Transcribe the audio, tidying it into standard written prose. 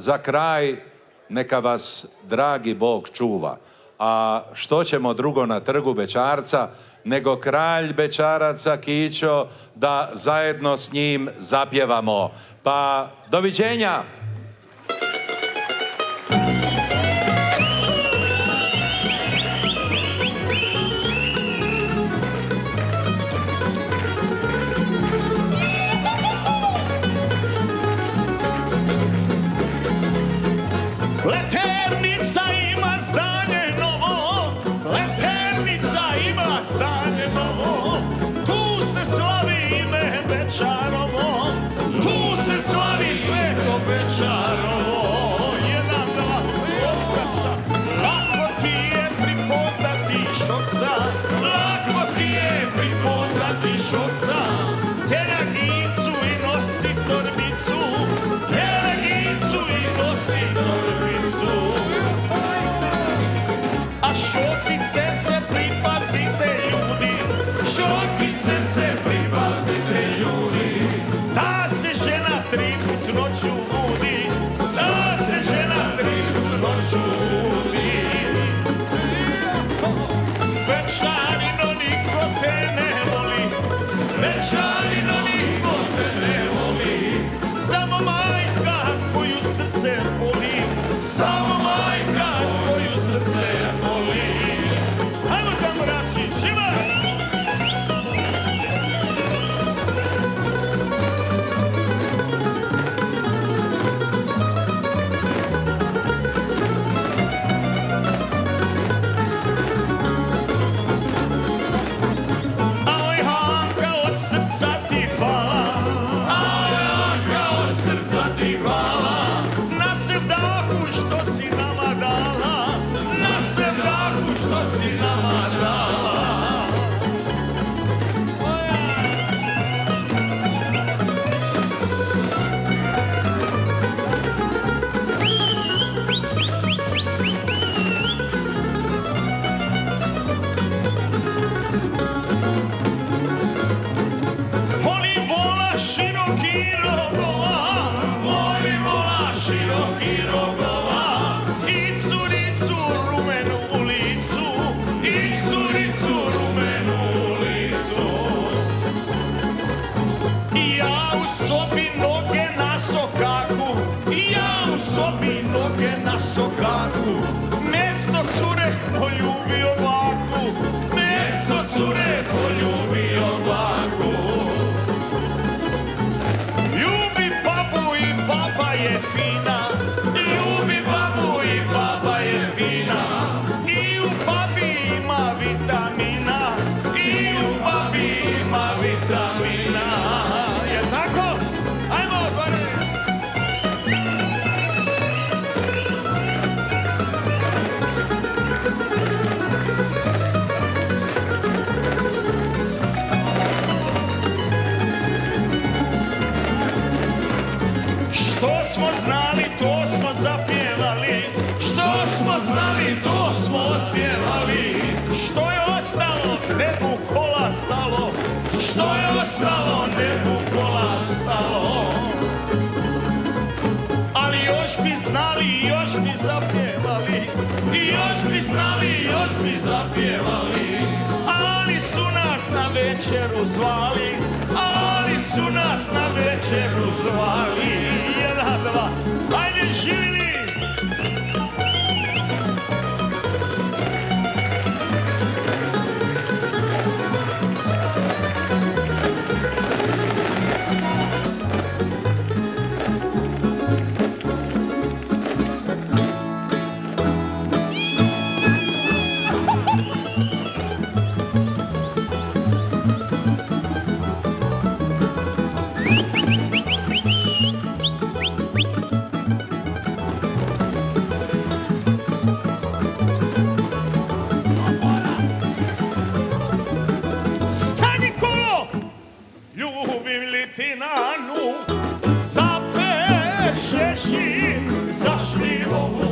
za kraj neka vas dragi Bog čuva. A što ćemo drugo na trgu bećarca nego kralj bećaraca Kićo da zajedno s njim zapjevamo. Pa doviđenja! Leternica ima zdanje novo, Leternica ima zdanje novo, tu se slavi ime Bečarovo, tu se slavi sveto Bečarovo. Jedan, dva, osasa, lako ti je pripoznati Šokca, lako ti je pripoznati Šokca, Teragicu i nosi torbicu, Teragicu i nosi torbicu. A Šokice se pripazite ljudi, Šokice se pripazite ljudi, ta se žena 3 put noću budi, ta se žena 3 put noću budi. Bečarino niko te ne voli, Bečarino niko te ne voli, samo majka koju srce boli, samo majka koju srce boli. Hajmo tamo rači, živa! Aj Hanka od srca ti hvala, aj Hanka od srca ti hvala, na sevdahu što si nama dala, na sevdahu što si nama dala. Volim vola široki rogova, volim vola široki rogova, i curicu rumenu u licu, i curicu rumenu u licu. I ja u sobi noge na sokaku, i ja u sobi noge na sokaku, mjesto cure poljubio baku, mjesto cure poljubio baku. Ljubi babu i baba je fina, ljubi babu i baba je fina, i u babi ima vitamina, i u babi ima vitamina. Je tako? Ajmo gore! Što smo znali, to smo zapjevali, što smo znali, to smo otpjevali, što je ostalo, nebu kola stalo, što je ostalo, nebu kola stalo. Ali još bi znali, još bi zapjevali, i još bi znali, još bi zapjevali, ali su nas na večeru zvali, ali su nas na večeru zvali. Jedan, dva, ajde živjeli! ti Nanu, zapešeš i za šljivovu